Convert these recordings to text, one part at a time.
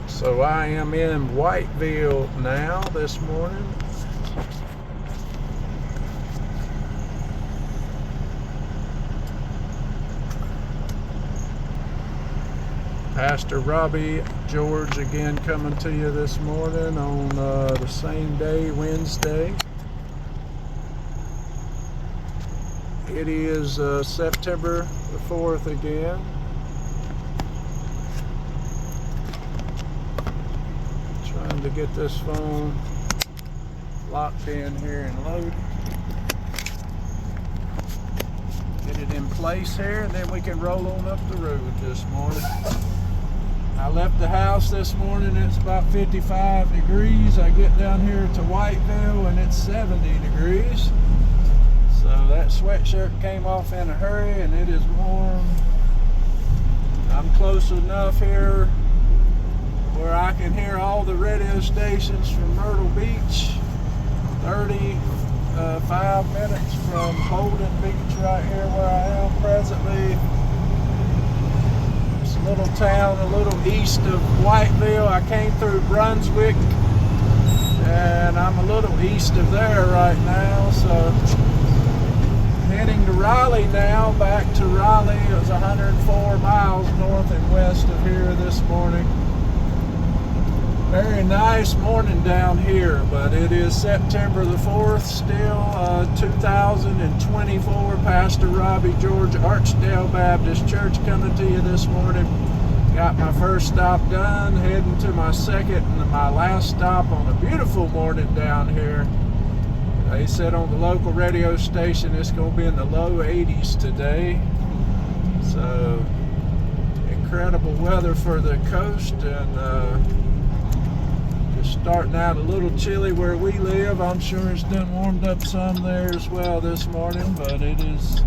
So I am in Whiteville now this morning. Pastor Robbie, George again coming to you this morning on the same day, Wednesday. It is September the 4th again. Trying to get this phone locked in here and loaded. Get it in place here, and then we can roll on up the road this morning. I left the house this morning, it's about 55 degrees. I get down here to Whiteville and it's 70 degrees. So that sweatshirt came off in a hurry and it is warm. I'm close enough here where I can hear all the radio stations from Myrtle Beach. 35 minutes from Holden Beach right here where I am presently. It's a little town a little east of Whiteville. I came through Brunswick and I'm a little east of there right now, so heading to Raleigh now, back to Raleigh. It was 104 miles north and west of here this morning. Very nice morning down here, but it is September the 4th still, 2024. Pastor Robbie, George, Archdale Baptist Church coming to you this morning. Got my first stop done, heading to my second and my last stop on a beautiful morning down here. They said on the local radio station it's going to be in the low 80s today. So, incredible weather for the coast, and just starting out a little chilly where we live. I'm sure it's done warmed up some there as well this morning, but it is,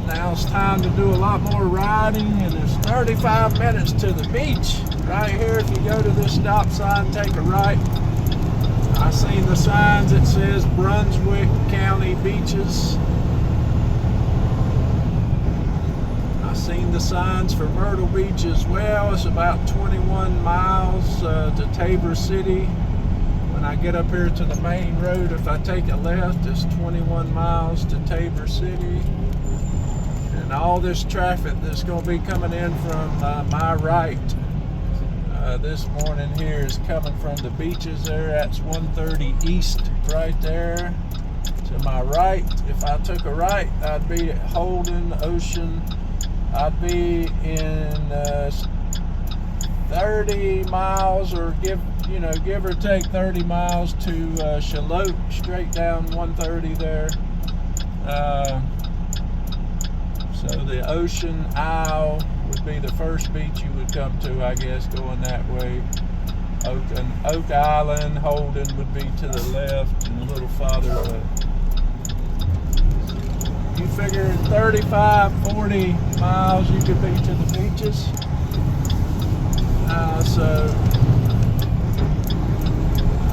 now it's time to do a lot more riding, and it's 35 minutes to the beach. Right here, if you go to this stop sign, take a right. I seen the signs, it says Brunswick County Beaches. I seen the signs for Myrtle Beach as well. It's about 21 miles to Tabor City. When I get up here to the main road, if I take a left, it's 21 miles to Tabor City. And all this traffic that's going to be coming in from my right this morning here is coming from the beaches there. That's 130 east right there. To my right, if I took a right, I'd be at Holden Ocean. I'd be in 30 miles, or give or take 30 miles to Shalote, straight down 130 there. So the Ocean Isle would be the first beach you would come to, I guess, going that way. Oak Island, Holden would be to the left and a little farther left. You figure in 35, 40 miles you could be to the beaches. So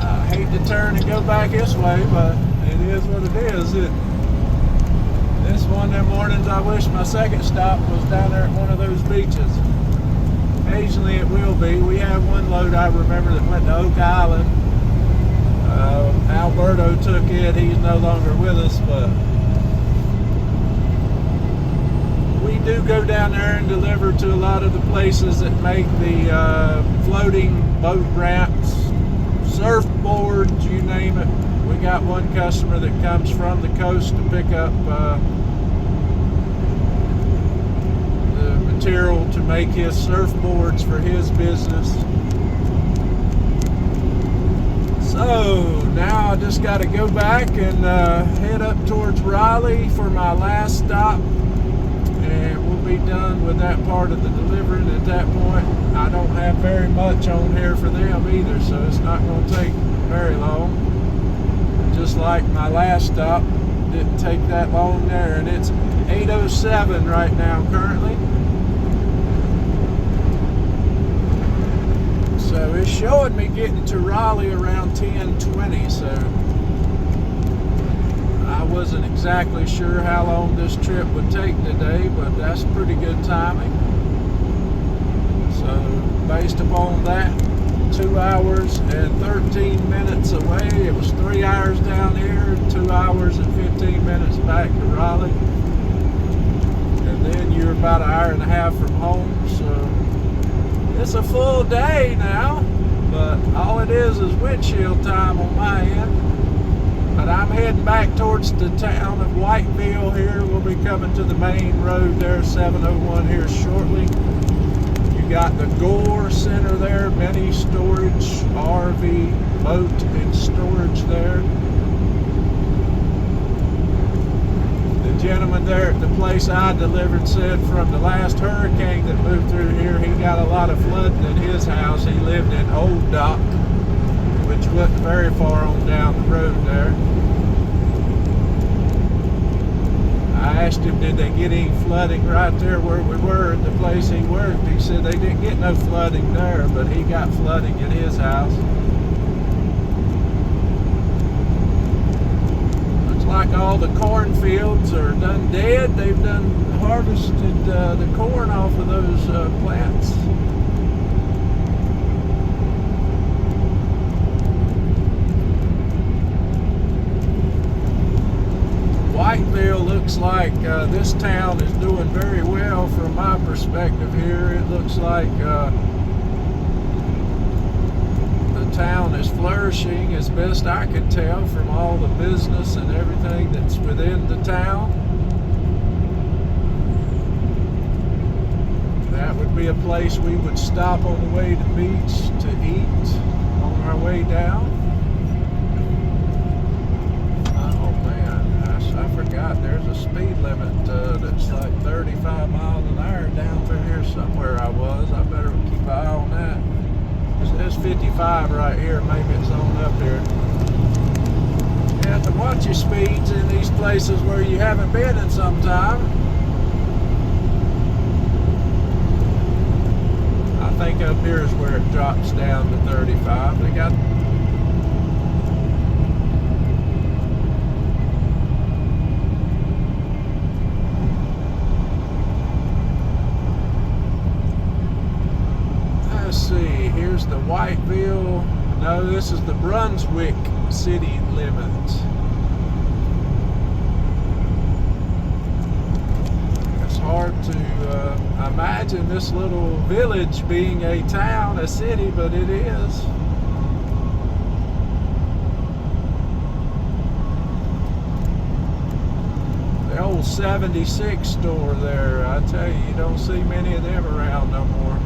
I hate to turn and go back this way, but it is what it is. This one of them mornings I wish my second stop was down there at one of those beaches. Occasionally it will be. We have one load I remember that went to Oak Island. Alberto took it. He's no longer with us, but we do go down there and deliver to a lot of the places that make the floating boat ramps, surfboards, you name it. We got one customer that comes from the coast to pick up the material to make his surfboards for his business. So now I just got to go back and head up towards Raleigh for my last stop, and we'll be done with that part of the delivering at that point. I don't have very much on here for them either, so it's not going to take very long. Just like my last stop, didn't take that long there, and it's 8:07 right now currently. So it's showing me getting to Raleigh around 10:20, so I wasn't exactly sure how long this trip would take today, but that's pretty good timing. So based based upon that. 2 hours and 13 minutes away. It was 3 hours down here, 2 hours and 15 minutes back to Raleigh. And then you're about an hour and a half from home. So it's a full day now, but all it is windshield time on my end. But I'm heading back towards the town of Whiteville here. We'll be coming to the main road there, 701 here shortly. You got the Gore Center there, mini storage, RV, boat and storage there. The gentleman there at the place I delivered said from the last hurricane that moved through here, he got a lot of flooding in his house. He lived in Old Dock, which wasn't very far on down the road there. I asked him, did they get any flooding right there where we were at the place he worked? He said they didn't get no flooding there, but he got flooding in his house. Looks like all the cornfields are done dead. They've done harvested the corn off of those plants. Whiteville looks like this town is doing very well from my perspective here. It looks like the town is flourishing as best I can tell from all the business and everything that's within the town. That would be a place we would stop on the way to the beach to eat on our way down. I forgot there's a speed limit that's like 35 miles an hour down through here somewhere I was. I better keep an eye on that. There's 55 right here. Maybe it's on up here. You have to watch your speeds in these places where you haven't been in some time. I think up here is where it drops down to 35. They got here's the Whiteville. No, this is the Brunswick city limit. It's hard to imagine this little village being a town, a city, but it is. The old 76 store there, I tell you, you don't see many of them around no more.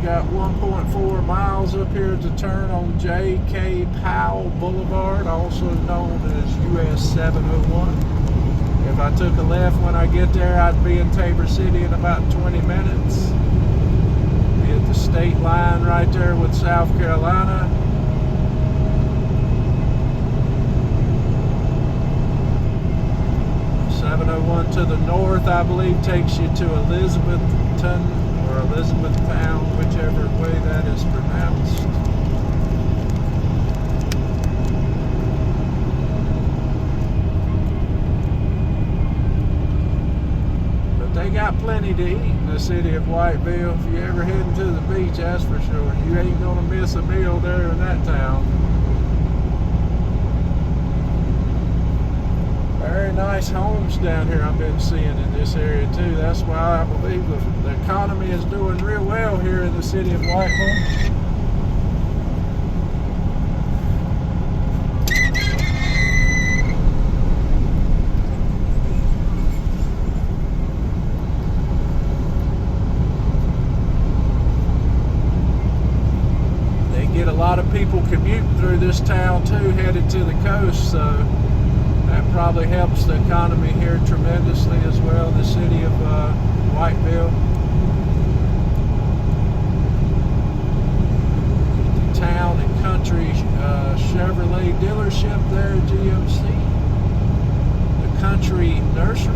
Got 1.4 miles up here to turn on J.K. Powell Boulevard, also known as US 701. If I took a left when I get there, I'd be in Tabor City in about 20 minutes. Be at the state line right there with South Carolina. .701 to the north, I believe, takes you to Elizabethton or Elizabethtown, whichever way that is pronounced. But they got plenty to eat in the city of Whiteville. If you ever heading to the beach, that's for sure. You ain't gonna miss a meal there in that town. Very nice homes down here I've been seeing in this area too. That's why I believe the economy is doing real well here in the city of Whiteville. They get a lot of people commuting through this town too, headed to the coast, so that probably helps the economy here tremendously as well, the city of Whiteville. The town and country Chevrolet dealership there, GMC. The country nursery.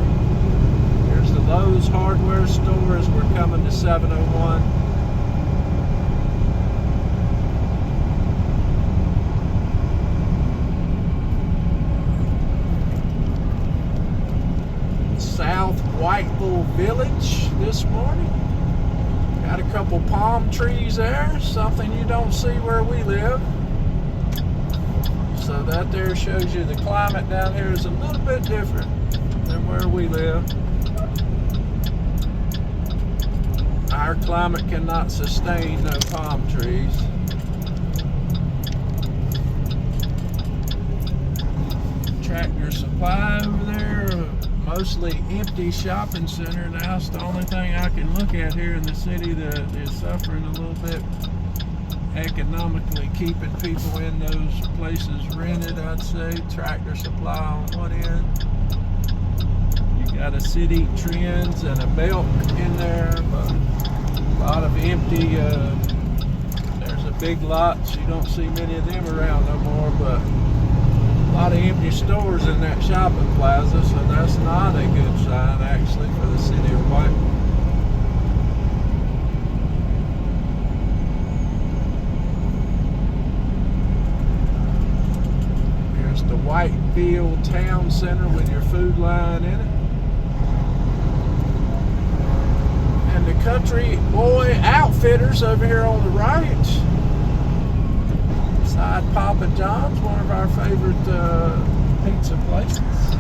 Here's the Lowe's Joe's Hardware Store as we're coming to 701. South Whiteville Village this morning. Got a couple palm trees there, something you don't see where we live. So that there shows you the climate down here is a little bit different than where we live. Our climate cannot sustain no palm trees. Tractor Supply over there, mostly empty shopping center now. It's the only thing I can look at here in the city that is suffering a little bit economically, keeping people in those places rented, I'd say. Tractor Supply on one end. You got a City Trends and a Belk in there, but a lot of empty. There's a Big Lots. You don't see many of them around no more, but a lot of empty stores in that shopping plaza, so that's not a good sign actually for the city of Whiteville. Here's the Whiteville Town Center with your Food Line in it. And the Country Boy Outfitters over here on the right. Side Papa John's, one of our favorite pizza places.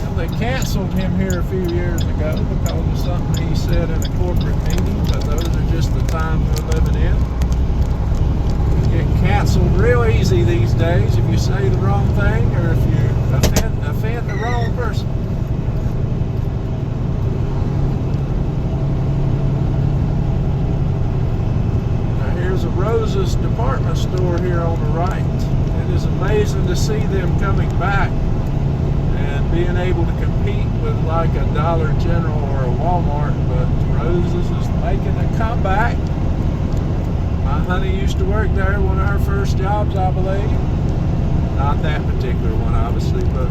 Well, they canceled him here a few years ago because of something he said in a corporate meeting, but those are just the times we're living in. You get canceled real easy these days if you say the wrong thing or if you offend the wrong person. Rosa's department store here on the right. It is amazing to see them coming back and being able to compete with like a Dollar General or a Walmart, but Rosa's is making a comeback. My honey used to work there, one of her first jobs, I believe. Not that particular one, obviously, but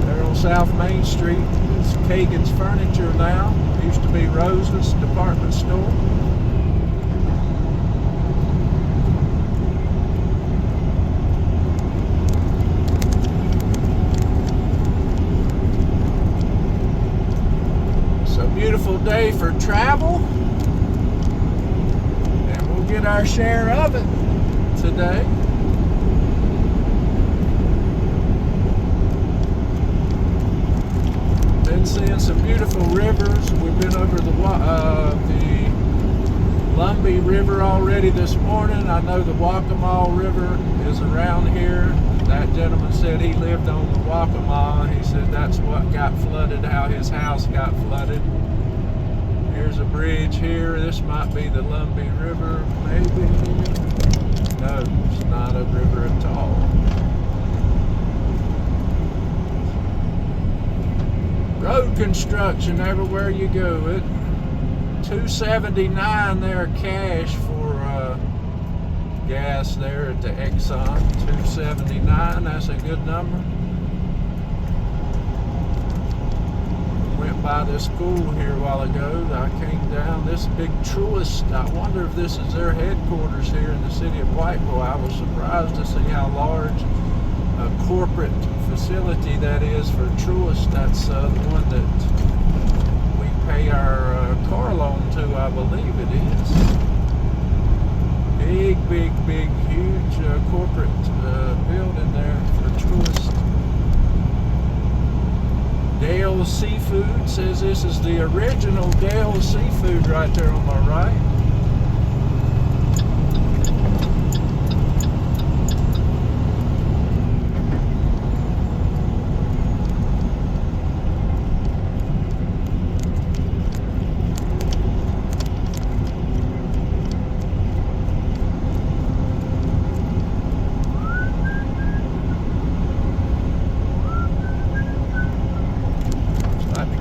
there on South Main Street. It's Kagan's Furniture now. It used to be Rosa's department store. Beautiful day for travel, and we'll get our share of it today. Been seeing some beautiful rivers. We've been over the Lumbee River already this morning. I know the Waccamaw River is around here. That gentleman said he lived on the Waccamaw. He said that's what got flooded, how his house got flooded. Here's a bridge here. This might be the Lumbee River, maybe. No, it's not a river at all. Road construction everywhere you go. $2.79 there cash for gas there at the Exxon. $2.79. That's a good number. Went by this school here a while ago. I came down this big Truist. I wonder if this is their headquarters here in the city of Whiteville. I was surprised to see how large a corporate facility that is for Truist. That's the one that we pay our car loan to, I believe it is. Big, huge corporate building there for Truist. Dale Seafood says this is the original Dale Seafood right there on my right.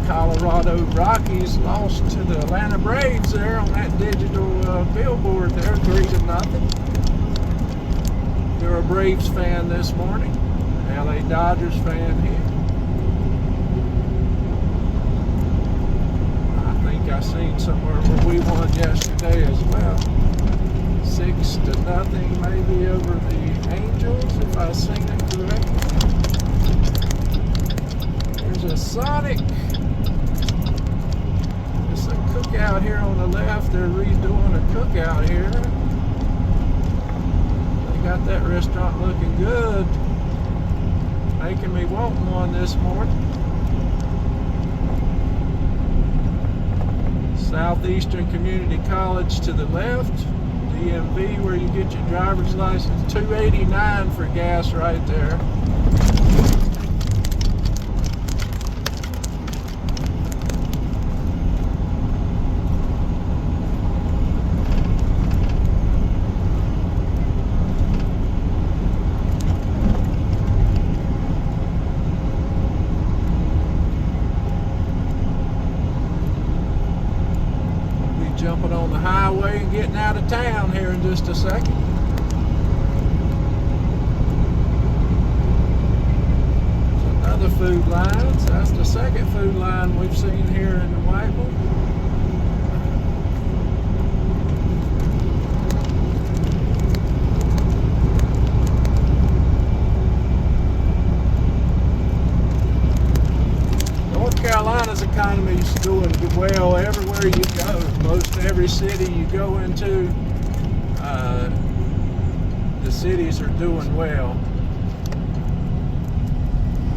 Colorado Rockies lost to the Atlanta Braves there on that digital billboard there, 3-0. You're a Braves fan this morning, LA Dodgers fan here. somewhere where we won yesterday as well. 6-0 maybe over the Angels, if I've seen it correctly. There's a Sonic. It's a cookout here on the left. They're redoing a cookout here. They got that restaurant looking good. Making me want one this morning. Southeastern Community College to the left. DMV where you get your driver's license. $2.89 for gas right there. Jumping on the highway and getting out of town here in just a second. There's another food line. So that's the second food line we've seen here in Whiteville. Carolina's economy is doing well everywhere you go. Most every city you go into, the cities are doing well.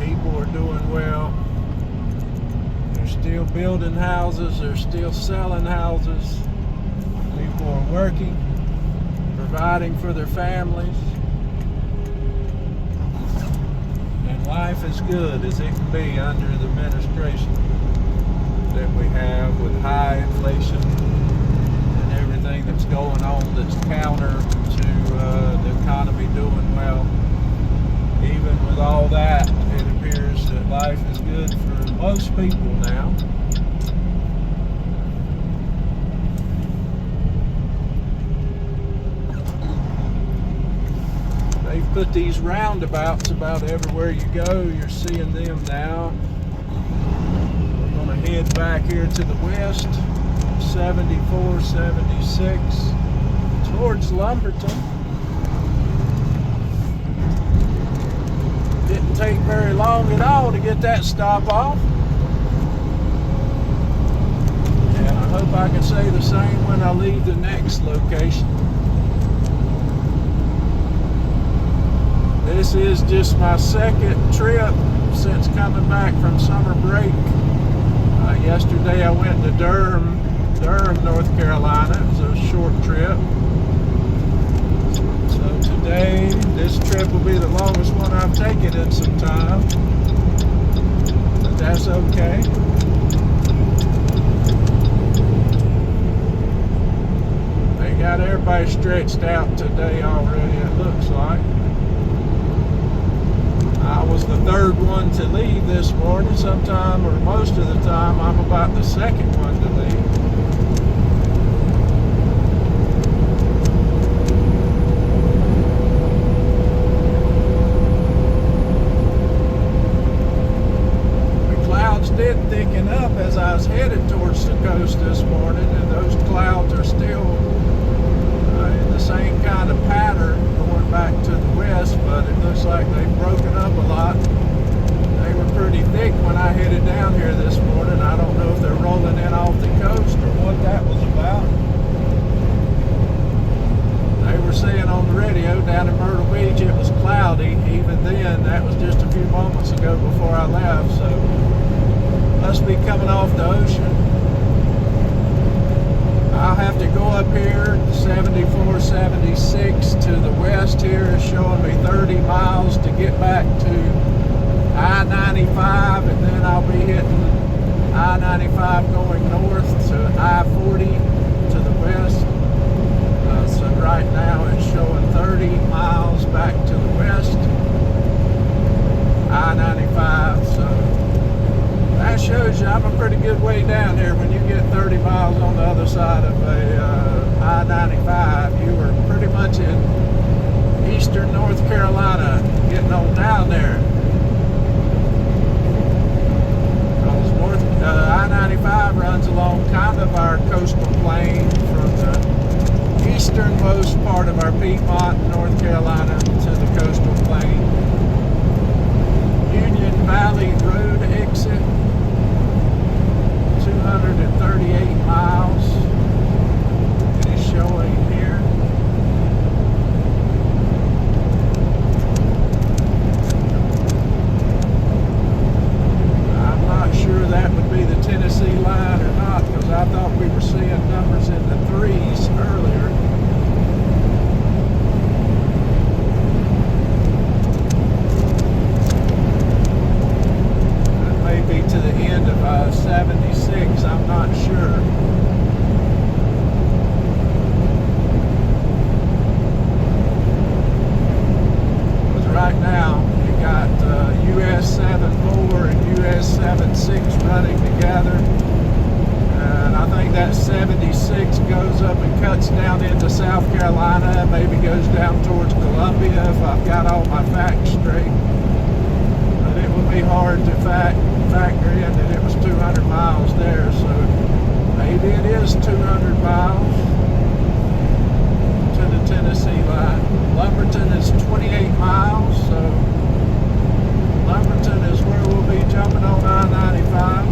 People are doing well. They're still building houses. They're still selling houses. People are working, providing for their families. Life is good as it can be under the administration that we have, with high inflation and everything that's going on that's counter to the economy doing well. Even with all that, it appears that life is good for most people now. They've put these roundabouts about everywhere you go. You're seeing them now. We're going to head back here to the west, 74, 76, towards Lumberton. Didn't take very long at all to get that stop off. And I hope I can say the same when I leave the next location. This is just my second trip since coming back from summer break. Yesterday I went to Durham, North Carolina. It was a short trip. So today, this trip will be the longest one I've taken in some time. But that's okay. They got everybody stretched out today already, it looks like. I was the third one to leave this morning. Sometime, or most of the time, I'm about the second one to leave. The clouds did thicken up as I was headed towards the coast this morning, and those clouds are still in the same kind of pattern going back to the west, but it looks like they've broken up a lot. They were pretty thick when I headed down here this morning. I don't know if they're rolling in off the coast or what that was about. They were saying on the radio down in Myrtle Beach it was cloudy. Even then, that was just a few moments ago before I left, so must be coming off the ocean. I'll have to go up here, 74, 76 to the west here is showing me 30 miles to get back to I-95, and then I'll be hitting I-95 going north to I-40 to the west. So right now it's showing 30 miles back to the west, I-95, so that shows you I'm a pretty good way down here. When you get 30 miles on the other side of a I-95, you are pretty much in eastern North Carolina, getting on down there. Because I-95 runs along kind of our coast coastal plain from the easternmost part of our Piedmont, North Carolina, to the coastal plain. Union Valley Road exit, 238 miles. It is showing here. I'm not sure that would be the Tennessee line or not, because I thought we were seeing numbers in the 3s earlier. To the end of 76, I'm not sure. Because right now you got US 74 and US 76 running together, and I think that 76 goes up and cuts down into South Carolina, maybe goes down towards Columbia if I've got all my facts straight. But it would be hard to factor in that it was 200 miles there, so maybe it is 200 miles to the Tennessee line. Lumberton is 28 miles, so Lumberton is where we'll be jumping on I-95.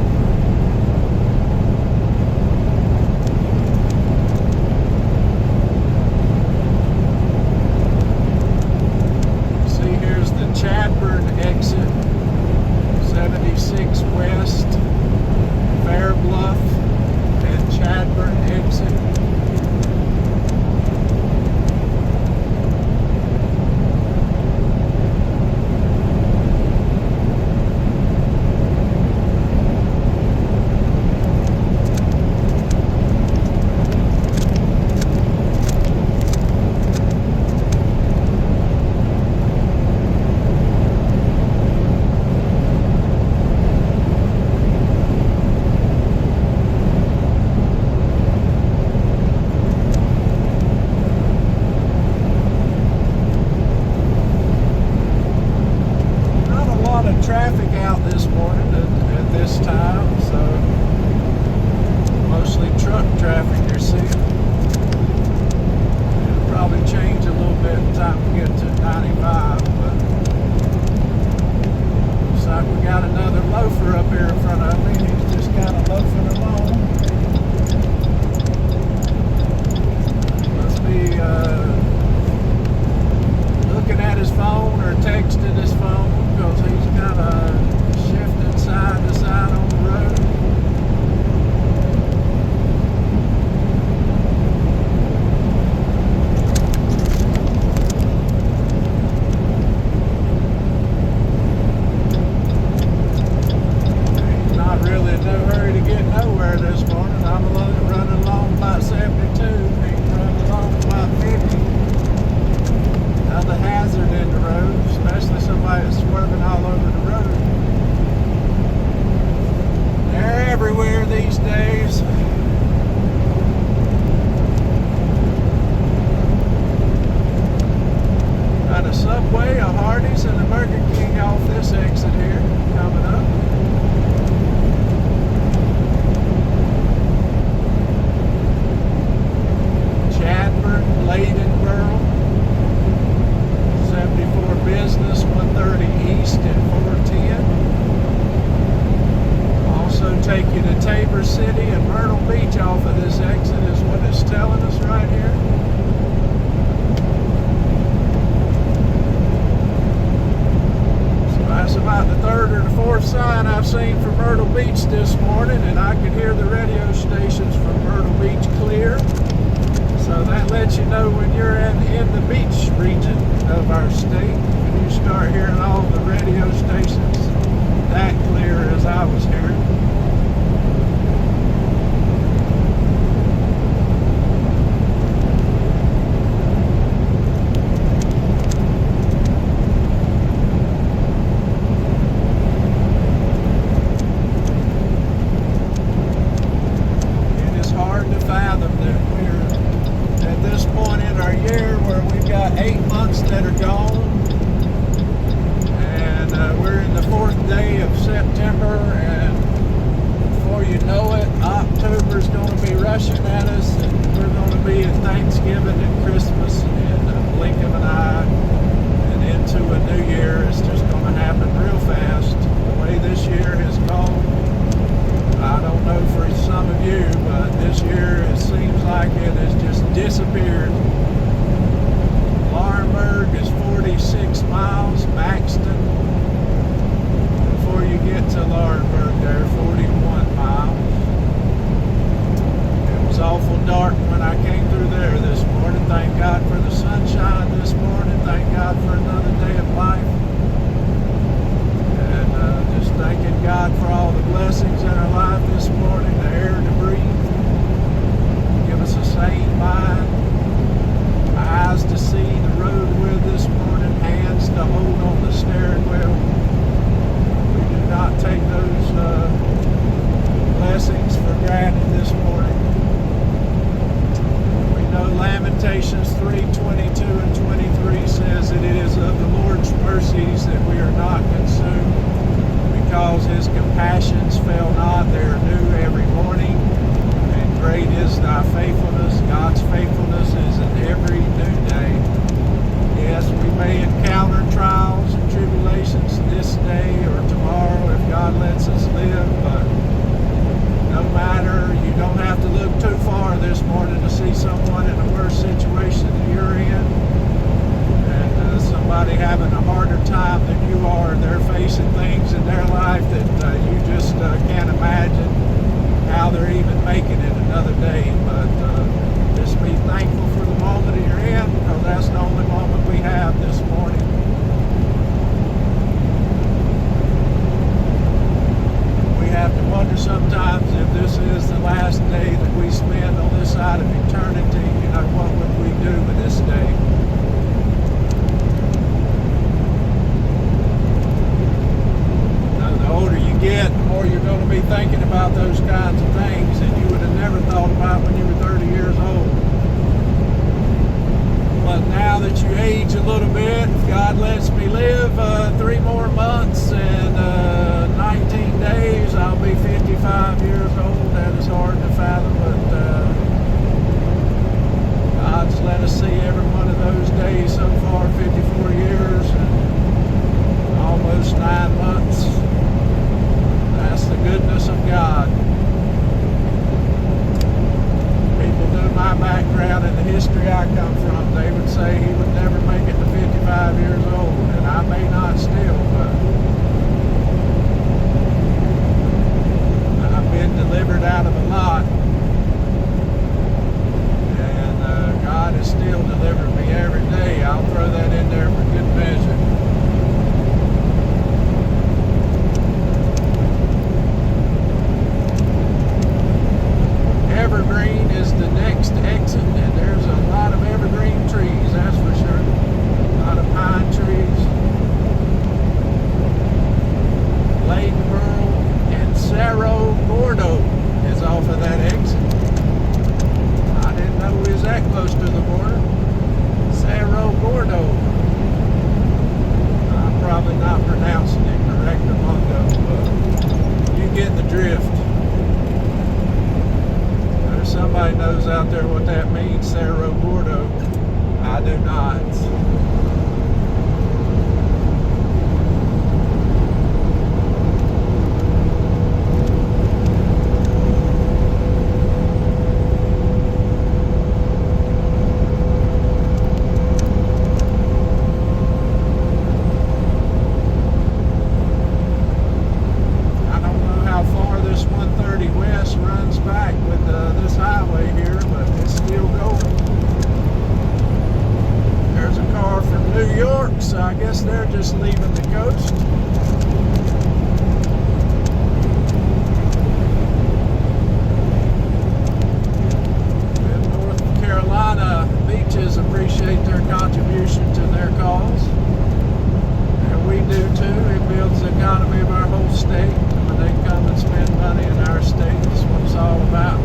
See, here's the Chadburn exit. 76 West, Fair Bluff, and Chadburn exit. Traffic out this morning at this time, so mostly truck traffic you're seeing. It'll probably change a little bit in time we get to 95, but looks like we got another loafer up here in front of me. He's just kind of loafing along. Must be looking at his phone or texting his phone, because he's kind of shifting side to side on the road. He's not really in no hurry to get nowhere this morning. I'm running along about 72. He's running along about 50. Another hazard in the road, especially somebody that's swerving all over the road. They're everywhere these days. Got a Subway, a Hardee's, and a Burger King off this exit here coming up. Chadburn, Bladenboro, 74 Business, 130 East and 410. Also take you to Tabor City and Myrtle Beach off of this exit is what it's telling us right here. So that's about the third or the fourth sign I've seen from Myrtle Beach this morning, and I could hear the radio stations from Myrtle Beach clear. So that lets you know when you're in the beach region of our state. When you start hearing all the radio stations that clear as I was hearing. It is hard to fathom that we're at this point in our year where we've got 8 months that are gone, and we're in the 4th day of September, and rushing at us, and we're going to be at Thanksgiving and Christmas in a blink of an eye, and into a new year. It's just going to happen real fast. The way this year has gone, I don't know for some of you, but this year it seems like it has just disappeared. Laurinburg is 46 miles, Maxton, before you get to Laurinburg there, 41 miles. It was awful dark when I came through there this morning. Thank God for the sunshine this morning. Thank God for another day of life. And just thanking God for all the blessings in our life this morning, the air to breathe, give us a sane mind, eyes to see the road with this morning, hands to hold on the steering wheel. We do not take those blessings for granted this morning. We know Lamentations 3:22 and 23 says it is of the Lord's mercies that we are not consumed, because his compassions fail not. They are new every morning, and great is thy faithfulness. God's faithfulness is in every new day. Yes, we may encounter trials and tribulations this day or tomorrow if God lets us live, but no matter, you don't have to look too far this morning to see someone in a worse situation than you're in, and somebody having a harder time than you are. They're facing things in their life that you just can't imagine how they're even making it another day. But just be thankful for the moment you're in, because that's the only moment we have this morning. We have to wonder sometimes if this is the last day that we spend on this side of eternity, what would we do with this day? The older you get, the more you're going to be thinking about those kinds of things that you would have never thought about when you were 30 years old. But now that you age a little bit, if God lets me live 3 more months and 19 days, I'll be 55 years old. That is hard to fathom, but God's let us see every one of those days so far, 54 years and almost 9 months. That's the goodness of God. People knew my background and the history I come from. They would say he would never make it to 55 years old, and I may not still, but I've been delivered out of a lot, and God has still delivered me every day. I'll throw that in there for good measure. Evergreen is the next exit, and there's a lot of evergreen trees, that's for sure. A lot of pine trees. Bladenboro and Cerro Gordo is off of that exit. I didn't know we was that close to the border. Cerro Gordo. I'm probably not pronouncing it correct among those, but you get the drift. Somebody knows out there what that means, Cerro Gordo. I do not. So I guess they're just leaving the coast. And North Carolina beaches appreciate their contribution to their cause. And we do too. It builds the economy of our whole state. When they come and spend money in our state, that's what it's all about.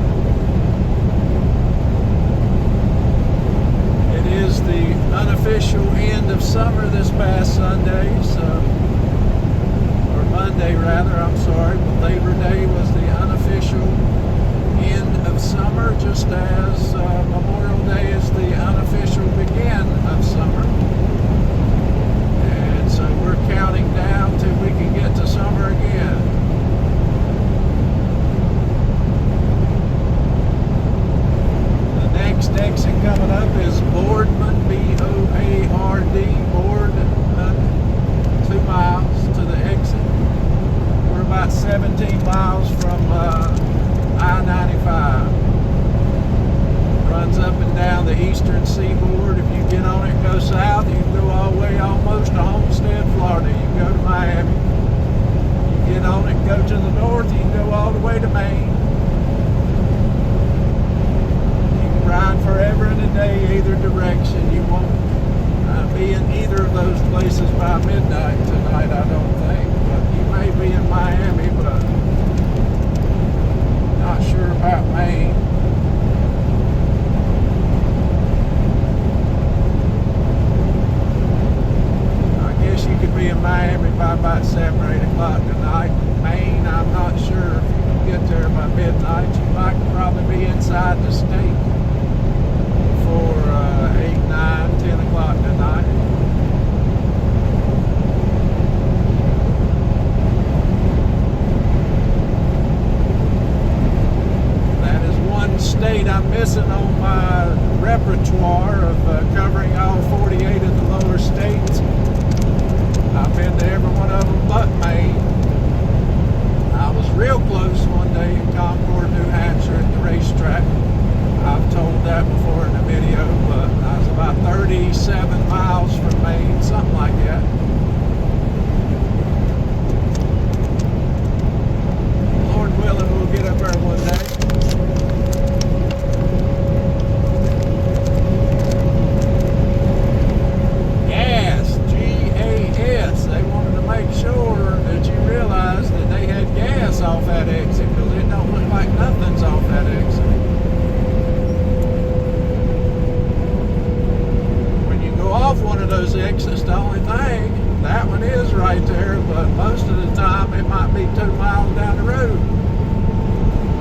It is the unofficial end of summer this past Sunday, so Maine. You can ride forever and a day either direction. You won't be in either of those places by midnight tonight, I don't think. But you may be in Miami, but not sure about Maine. I guess you could be in Miami by about 7 or 8 o'clock tonight. Maine, I'm not sure if you can get there by midnight. You might probably be inside the state for 8, 9, 10 o'clock tonight. That is one state I'm missing on my repertoire of covering all 48 of the lower states. I've been to every one of them but Maine. I was real close one day in Concord, New Hampshire at the racetrack. I've told that before in a video, but I was about 37 miles from Maine, something like that. Lord willing, we'll get up there one day. Gas, G-A-S. They wanted to make sure that you realize that they had gas off that exit, because it don't look like nothing's off that exit. Off one of those exits, the only thing, that one is right there, but most of the time it might be 2 miles down the road.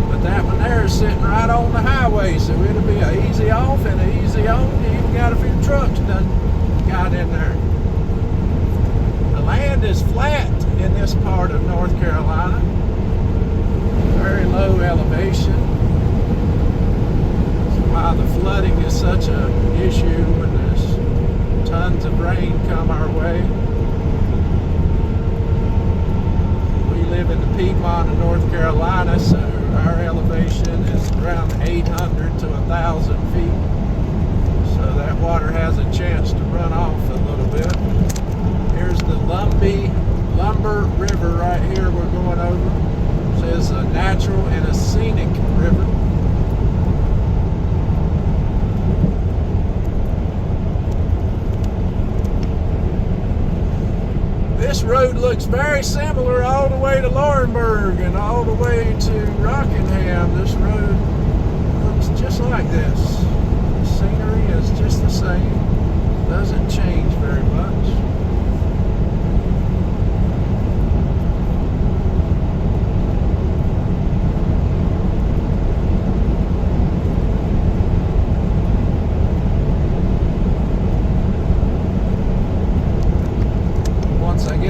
But that one there is sitting right on the highway, so it'll be an easy off and an easy on. You even got a few trucks done got in there. The land is flat in this part of North Carolina. Very low elevation. That's why the flooding is such an issue when there's tons of rain come our way. We live in the Piedmont of North Carolina, so our elevation is around 800 to 1,000 feet. So that water has a chance to run off a little bit. Here's the Lumber River right here we're going over. It says a natural and a scenic river. This road looks very similar all the way to Laurinburg and all the way to Rockingham. This road looks just like this. The scenery is just the same. Doesn't change very much.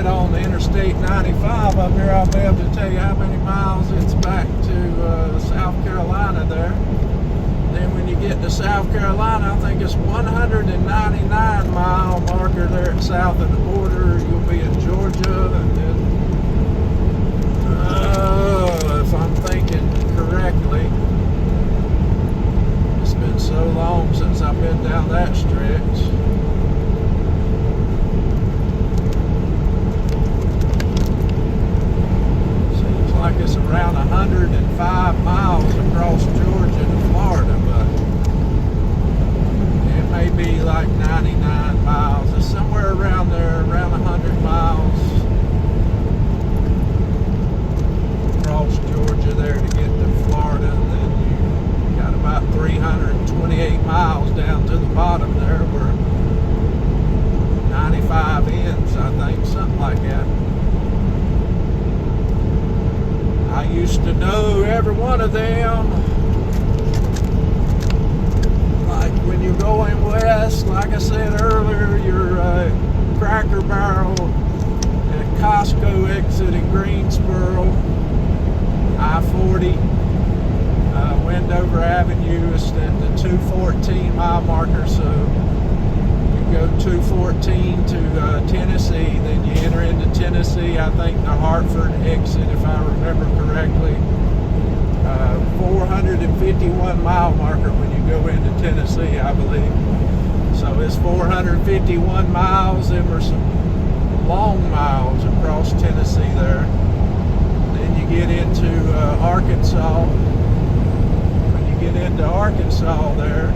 On the Interstate 95 up here, I'll be able to tell you how many miles it's back to South Carolina there. Then when you get to South Carolina, I think it's 199 mile marker there south of the border. You'll be in Georgia, and then if I'm thinking correctly, it's been so long since I've been down that stretch. Like it's around 105 miles across Georgia to Florida, but it may be like 99 miles. It's somewhere around there, around 100 miles across Georgia there to get to Florida, and then you got about 328 miles down to the bottom there where 95 ends, I think, something like that. I used to know every one of them. Like when you're going west, like I said earlier, your Cracker Barrel at Costco exit in Greensboro, I-40, Wendover Avenue is at the 214 mile marker, so you go 214 to Tennessee, then you enter into Tennessee, I think the Hartford exit, if I remember correctly, 451 mile marker when you go into Tennessee, I believe. So it's 451 miles, and there's some long miles across Tennessee there. Then you get into Arkansas. When you get into Arkansas there,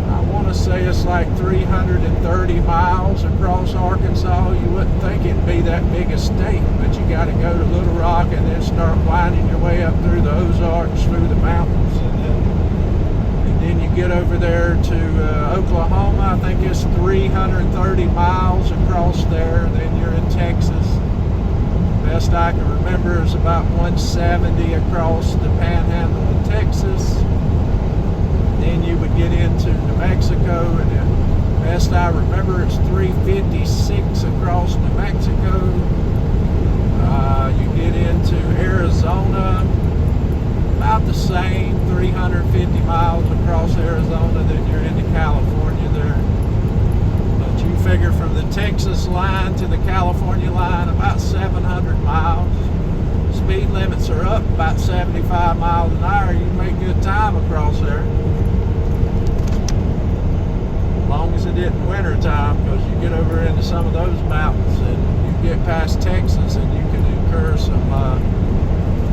I want to say it's like 330 miles across Arkansas. You wouldn't think it'd be that big a state, but you got to go to Little Rock and then start winding your way up through the Ozarks, through the mountains, and then you get over there to Oklahoma. I think it's 330 miles across there. Then you're in Texas. Best I can remember is about 170 across the panhandle of Texas. Then you would get into New Mexico, and then best I remember it's 356 across New Mexico. You get into Arizona, about the same, 350 miles across Arizona. Then you're into California there. But you figure from the Texas line to the California line about 700 miles. Speed limits are up about 75 miles an hour. You can make good time across there. As long as it isn't winter time, because you get over into some of those mountains and you get past Texas and you can incur some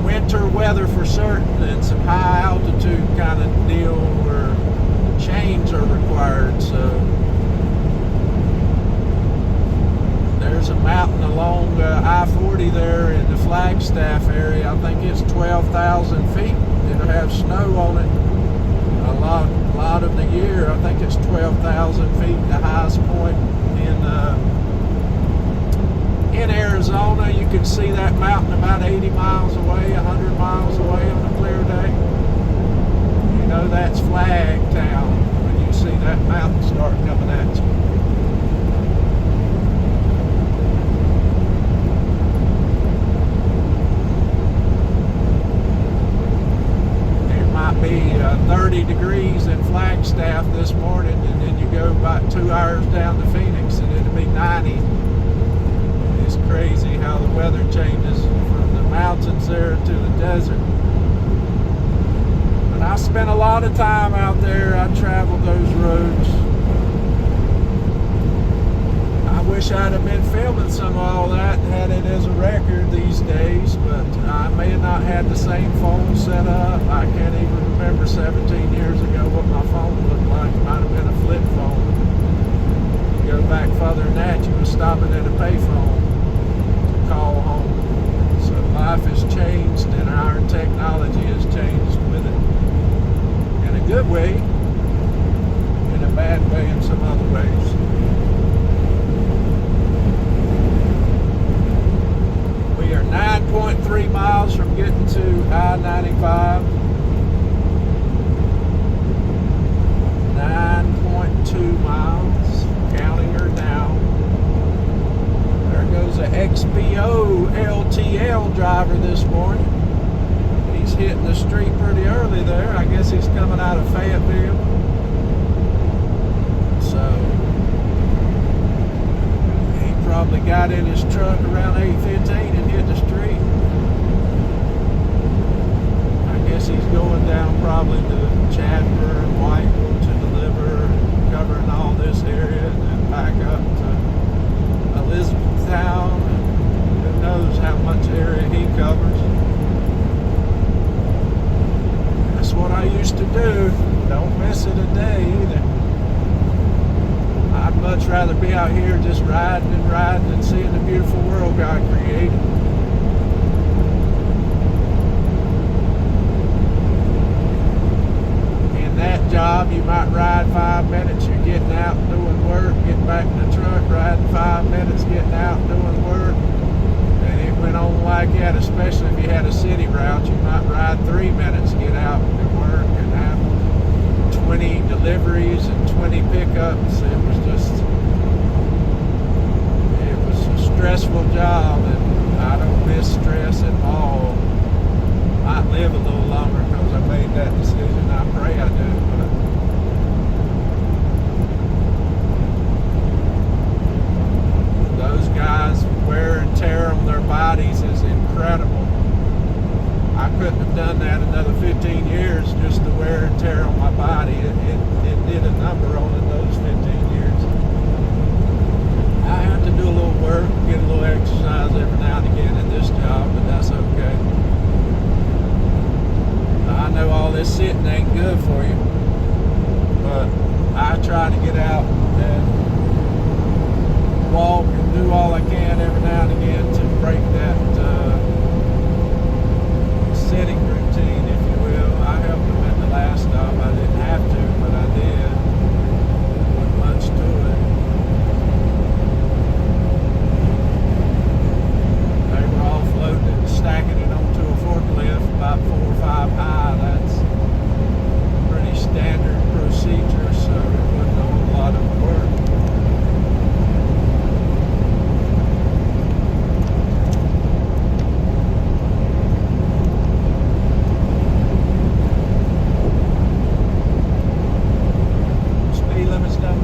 winter weather for certain, and some high altitude kind of deal where chains are required. So there's a mountain along I-40 there in the Flagstaff area. I think it's 12,000 feet. It'll have snow on it a lot of the year. I think it's 12,000 feet, the highest point in Arizona. You can see that mountain about 80 miles away, 100 miles away on a clear day. You know that's Flagtown when you see that mountain start coming at you. Be 30 degrees in Flagstaff this morning, and then you go about 2 hours down to Phoenix and it'll be 90. It's crazy how the weather changes from the mountains there to the desert. But I spent a lot of time out there. I traveled those roads. I wish I'd have been filming some of all that and had it as a record these days, but I may have not had the same phone set up. I can't even remember 17 years ago what my phone looked like. It might have been a flip phone. You go back further than that, you were stopping at a payphone to call home. So life has changed and our technology has changed with it. In a good way, in a bad way in some other ways. We are 9.3 miles from getting to I-95. 9.2 miles, counting her down. There goes a XPO LTL driver this morning. He's hitting the street pretty early there. I guess he's coming out of Fayetteville. So he probably got in his truck around 8:15 and hit the street. I guess he's going down probably to Chadford, Whiteville to deliver, covering all this area, and then back up to Elizabethtown. Who knows how much area he covers. That's what I used to do. Don't miss it a day either. I'd much rather be out here just riding and seeing the beautiful world God created. In that job, you might ride 5 minutes, you're getting out and doing work, getting back in the truck, riding 5 minutes, getting out and doing work. And it went on like that, especially if you had a city route. You might ride 3 minutes, get out and do work, and have 20 deliveries and 20 pickups. It was a stressful job, and I don't miss stress at all. Might live a little longer because I made that decision. I pray I do, but those guys' wear and tear on their bodies is incredible. I couldn't have done that another 15 years, just the wear and tear on my body. It did a number on it those 15 years. I have to do a little work, get a little exercise every now and again in this job, but that's okay. I know all this sitting ain't good for you, but I try to get out and walk and do all I can every now and again to break that sitting routine, if you will. I helped them in the last stop. I didn't have to, but I did. Wasn't much to it. They were offloading it and stacking it onto a forklift about 4 or 5 high. That's pretty standard procedure, so it wasn't a whole lot of work.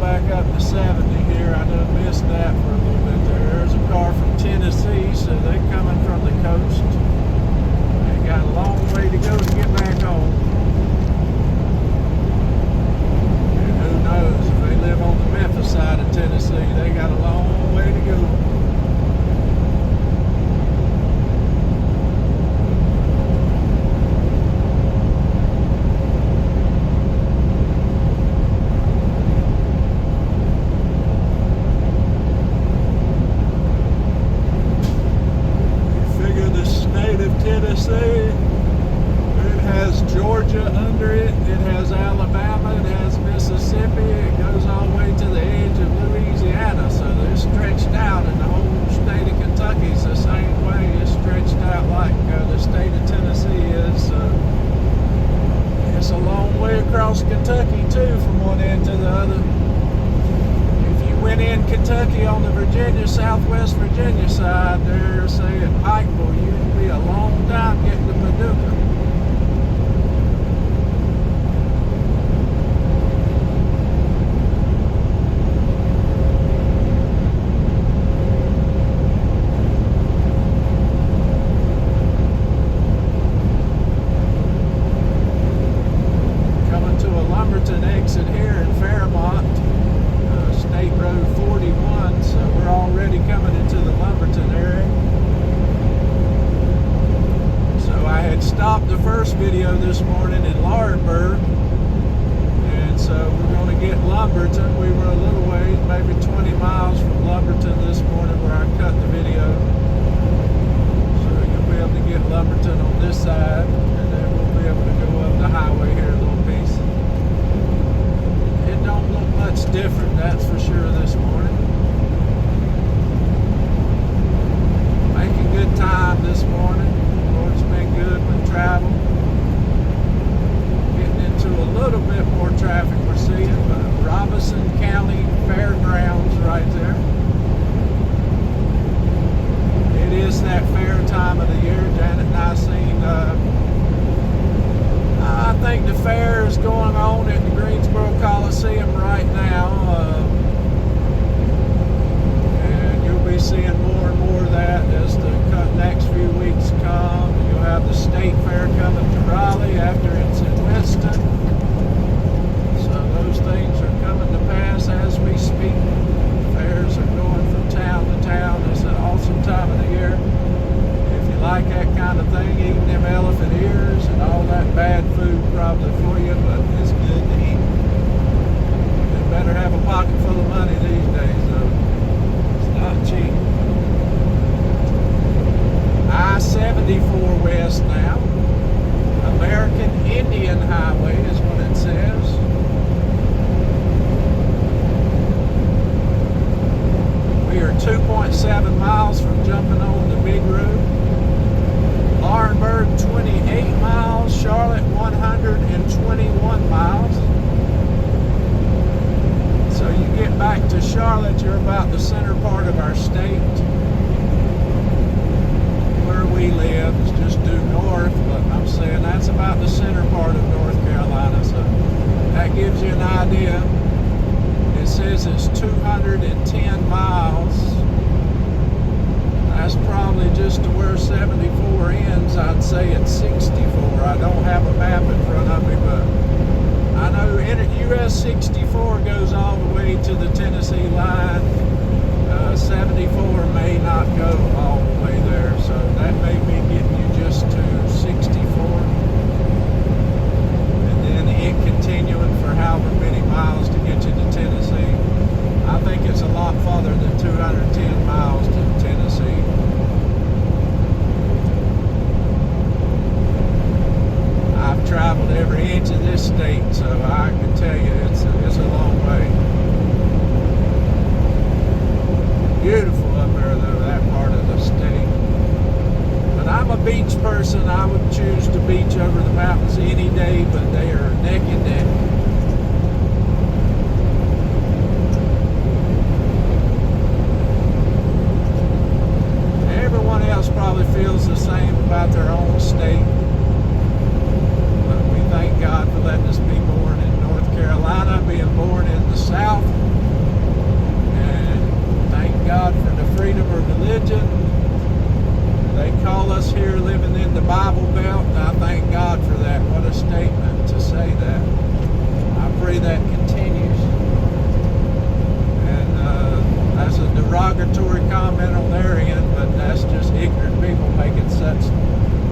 Back up to 70 here. I done missed that for a little bit there. There's a car from Tennessee, so they're coming from the coast. They got a long way to go to get back home. And who knows, if they live on the Memphis side of Tennessee, they got a long way to go. Tennessee, it has Georgia under it, it has Alabama, it has Mississippi, it goes all the way to the edge of Louisiana, so they're stretched out, and the whole state of Kentucky's the same way. It's stretched out like the state of Tennessee is. It's a long way across Kentucky too, from one end to the other. If you went in Kentucky on the Virginia, Southwest Virginia side there, say at Pikeville, you'd be a long time getting to Paducah. Coming to a Lumberton exit here in Fairmont, State Road 41, so we're already coming into the Lumberton area. I had stopped the first video this morning in Laurinburg, and so we're going to get Lumberton. We were a little ways, maybe 20 miles from Lumberton this morning where I cut the video. So you'll be able to get Lumberton on this side, and then we'll be able to go up the highway here a little piece. It don't look much different, that's for sure, this morning. Making good time this morning. It's been good with travel. Getting into a little bit more traffic we're seeing, but Robinson County Fairgrounds right there. It is that fair time of the year. Janet and I seen, I think the fair is going on at the Greensboro Coliseum right now. And you'll be seeing more and more of that as the next few weeks come. You'll have the state fair coming to Raleigh after it's in Winston. So those things are coming to pass as we speak. Fairs are going from town to town. It's an awesome time of the year. If you like that kind of thing, eating them elephant ears and all that bad food probably for you, but it's good to eat. You better have a pocket full of money these days, though. It's not cheap. I-74 West now. American Indian Highway is what it says. We are 2.7 miles from jumping on the big road. Laurinburg 28 miles, Charlotte 121 miles. So you get back to Charlotte, you're about the center part of our state. Where we live is just due north, but I'm saying that's about the center part of North Carolina, so that gives you an idea. It says it's 210 miles. That's probably just to where 74 ends. I'd say it's 64. I don't have a map in front of me, but I know US 64 goes all the way to the Tennessee line. 74 may not go all the way there, so that may be getting you just to 64. And then it continuing for however many miles to get you to Tennessee. I think it's a lot farther than 210 miles to Tennessee. I've traveled every inch of this state, so I can tell you it's a long way. Beautiful up there, though, that part of the state. But I'm a beach person. I would choose the beach over the mountains any day, but they are neck and neck. Everyone else probably feels the same about their own state. But we thank God for letting us be born in North Carolina, being born in the South. God for the freedom of religion. They call us here living in the Bible Belt, and I thank God for that. What a statement to say that. I pray that continues. And that's a derogatory comment on their end, but that's just ignorant people making such,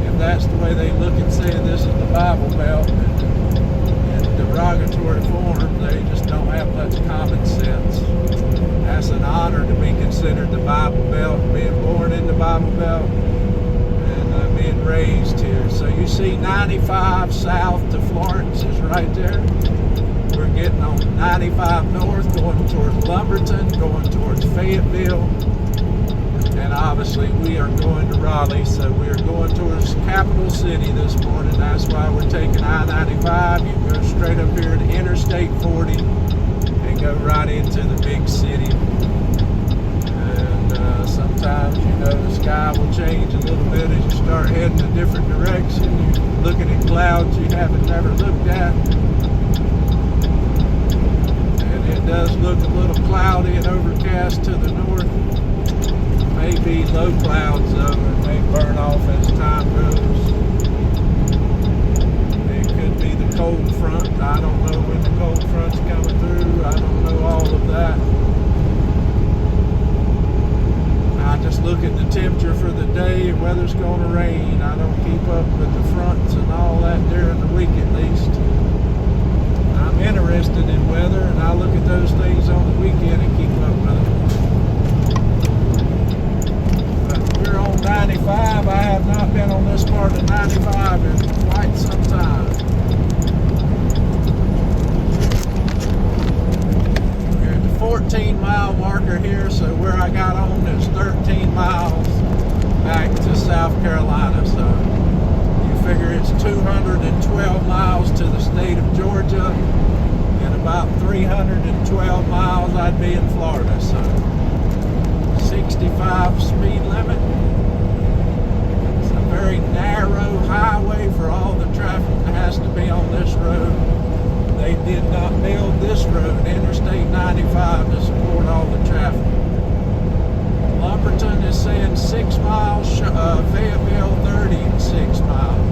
if that's the way they look and saying this is the Bible Belt in derogatory form, they just don't have much common sense. That's an honor to be considered the Bible Belt, being born in the Bible Belt and being raised here. So you see 95 south to Florence is right there. We're getting on 95 north, going towards Lumberton, going towards Fayetteville. And obviously we are going to Raleigh, so we are going towards Capital City this morning. That's why we're taking I-95. You can go straight up here to Interstate 40 and go right into the big city. And sometimes, you know, the sky will change a little bit as you start heading a different direction. You're looking at clouds you haven't never looked at. And it does look a little cloudy and overcast to the north. Maybe low clouds though, it may burn off as time goes. It could be the cold front. I don't know when the cold front's coming through. I don't know all of that. I just look at the temperature for the day and whether it's going to rain. I don't keep up with the fronts and all that during the week at least. I'm interested in weather and I look at those things on the weekend and keep up with them. 95. I have not been on this part of 95 in quite some time. We're at the 14-mile marker here, so where I got on is 13 miles back to South Carolina. So you figure it's 212 miles to the state of Georgia, and about 312 miles I'd be in Florida. So 65 speed limit. Very narrow highway for all the traffic that has to be on this road. They did not build this road, Interstate 95, to support all the traffic. Lumberton is saying 6 miles, Fayetteville 36 miles.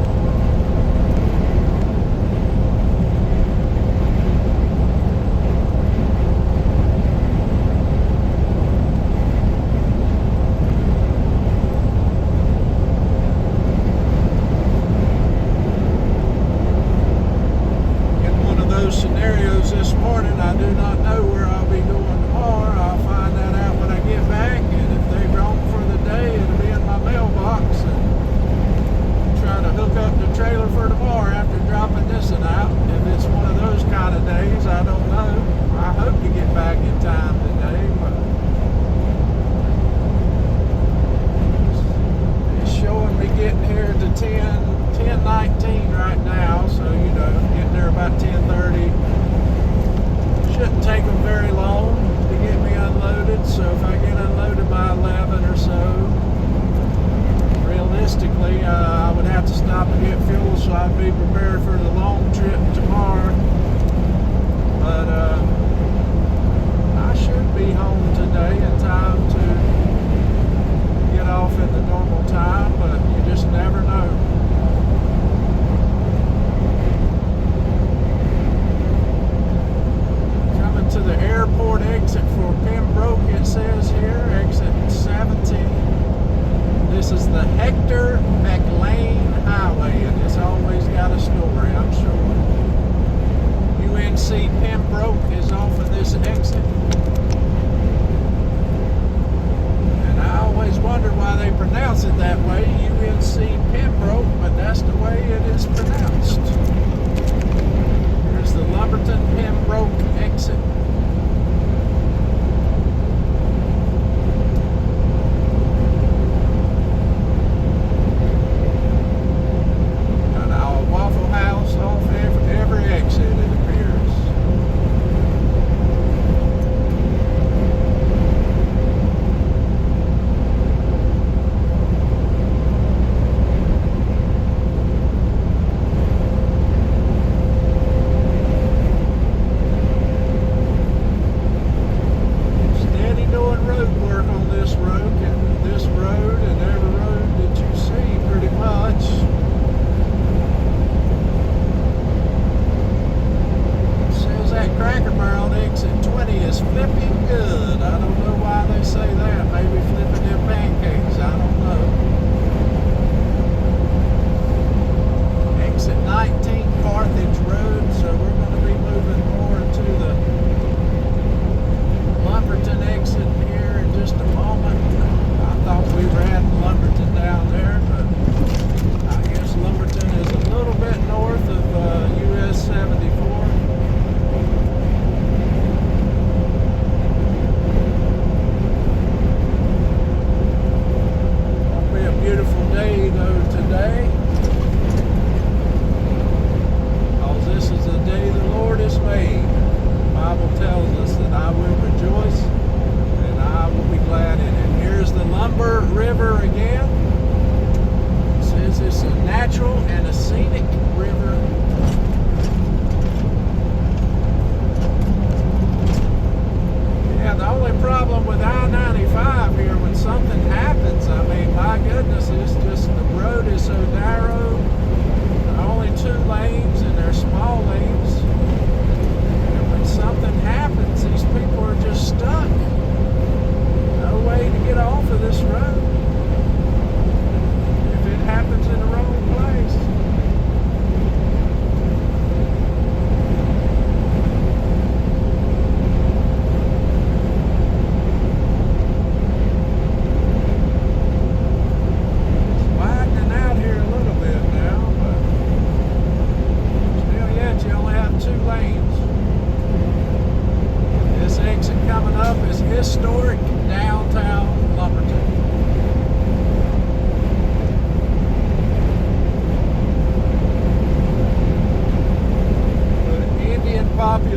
Scenarios this morning. I do not know where I'll be going tomorrow. I'll find that out when I get back, and if they're gone for the day, it'll be in my mailbox and try to hook up the trailer for tomorrow after dropping this one out. If it's one of those kind of days, I don't know. I hope to get back in time today, but it's showing me getting here to 10:19 right now, so you know, getting there about 10:30. Shouldn't take them very long to get me unloaded, so if I get unloaded by 11 or so, realistically I would have to stop and get fuel, so I'd be prepared for the long trip tomorrow. But I should be home today in time to get off at the normal time, but you just never know. To the airport exit for Pembroke, it says here.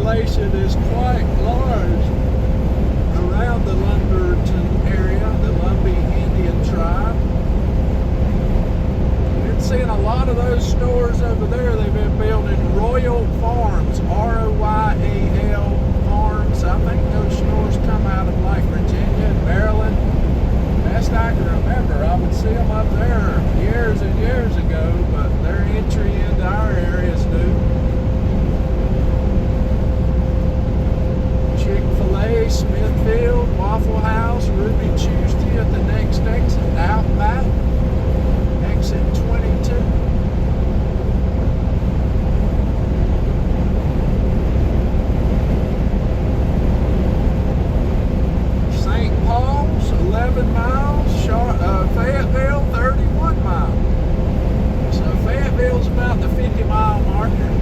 population is quite large around the Lumberton area, the Lumbee Indian tribe. Been seeing a lot of those stores over there. They've been building Royal Farms, R-O-Y-A-L Farms. I think those stores come out of like Virginia and Maryland. Best I can remember, I would see them up there years and years ago, but their entry into our area is new. Chick-fil-A, Smithfield, Waffle House, Ruby Tuesday at the next exit, Outback, exit 22. St. Paul's, 11 miles, Fayetteville, 31 miles. So Fayetteville's about the 50-mile marker.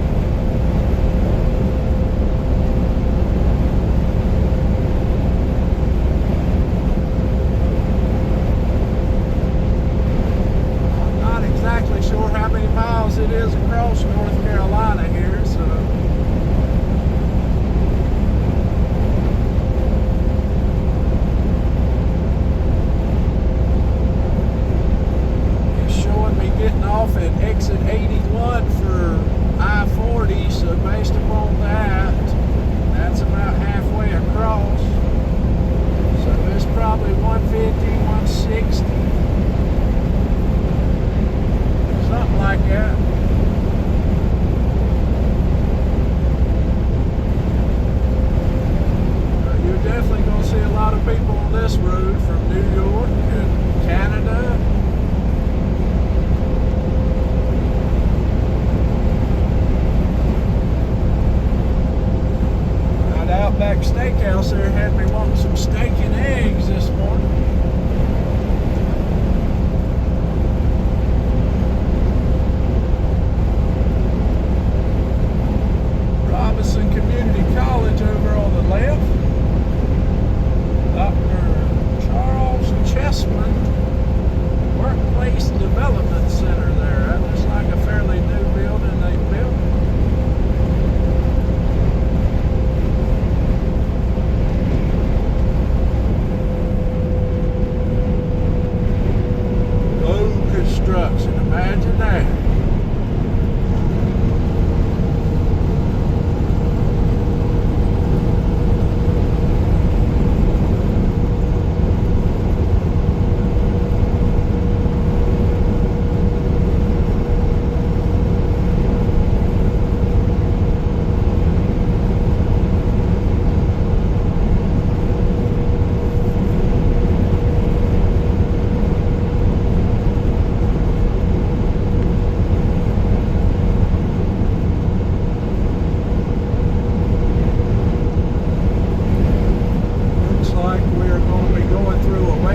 Sure how many miles it is across North Carolina here, so it's showing me getting off at exit 81 for I-40, so based upon that, that's about halfway across. So it's probably 150, 160. Something like that. You're definitely going to see a lot of people on this road from New York and Canada. That Outback Steakhouse there had me wanting some steak and eggs this morning. Community College over on the left. Dr. Charles Chessman Workplace Development Center there. That looks like a fairly new building they built. Low construction, imagine that.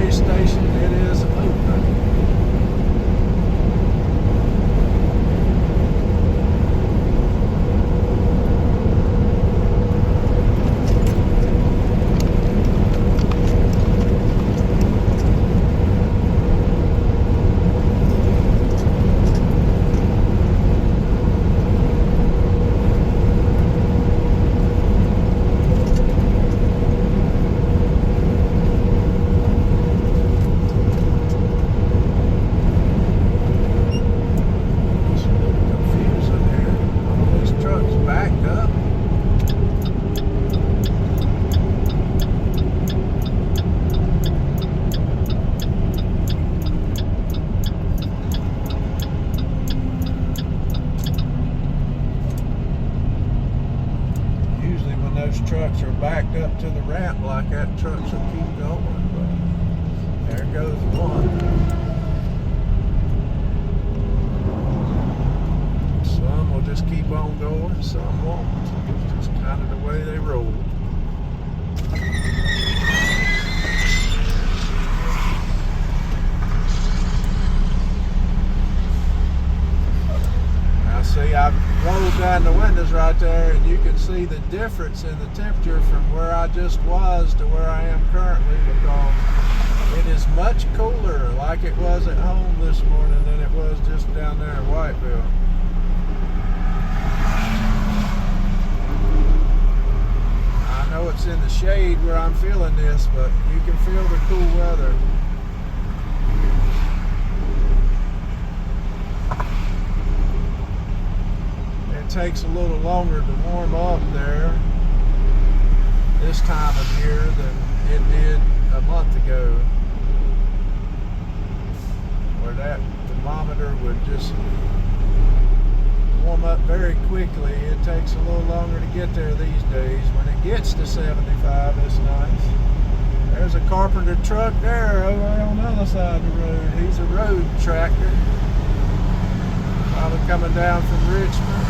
Station, it is open. Trucks are backed up to the ramp like that, trucks will keep going, but there goes one. Some will just keep on going, some won't. It's just kind of the way they roll. See, I've rolled down the windows right there, and you can see the difference in the temperature from where I just was to where I am currently, because it is much cooler like it was at home this morning than it was just down there in Whiteville. where I'm feeling this, but you can feel the cool weather. It takes a little longer to warm up there this time of year than it did a month ago, where that thermometer would just warm up very quickly. It takes a little longer to get there these days. When it gets to 75, it's nice. There's a carpenter truck there over on the other side of the road. He's a road tractor, probably coming down from Richmond.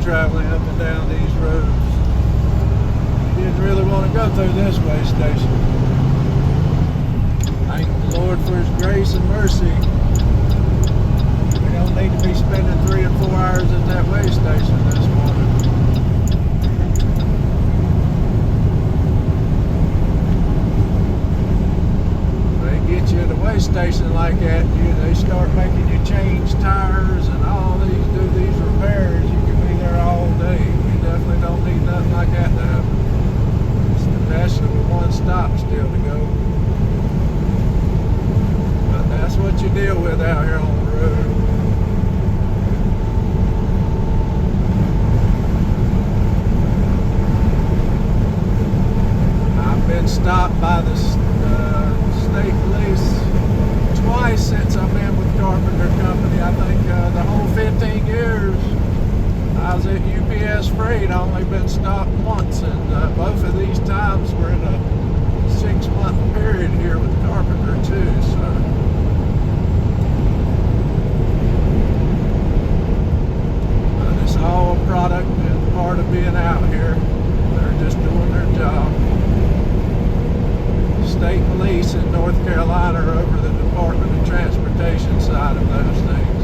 Traveling up and down these roads. Didn't really want to go through this way station. Thank the Lord for His grace and mercy. We don't need to be spending 3 and 4 hours at that way station this morning. They get you at a way station like that, they start making you change tires and all these, do these repairs. You can be there all day. We definitely don't need nothing like that to happen. It's the best of a one stop still to go. But that's what you deal with out here on the road. I've been stopped by the state police twice since I've been with Carpenter Company. I think the whole 15 years I was at UPS Freight, I only been stopped once, and both of these times were in a 6-month period here with Carpenter too. So it's all a product and part of being out here. They're just doing their job. State police in North Carolina are over the Department of Transportation side of those things.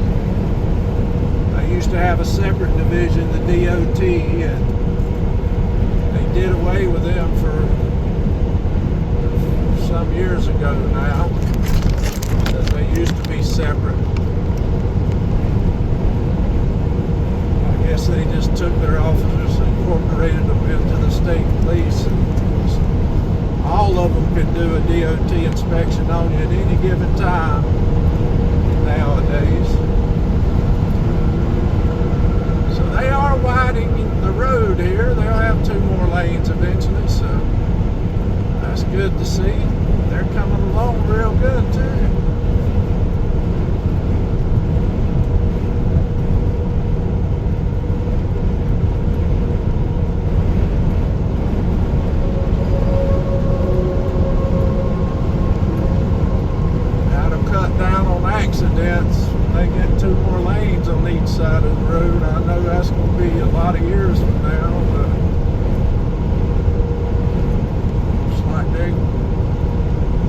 I used to have a separate division, the DOT, and they did away with them for some years ago now, because they used to be separate. I guess they just took their officers and incorporated them into the state police. All of them can do a DOT inspection on you at any given time nowadays. So they are widening the road here. They'll have 2 more lanes eventually, so that's good to see. They're coming along real good too. side of the road. I know that's going to be a lot of years from now, but it's like they're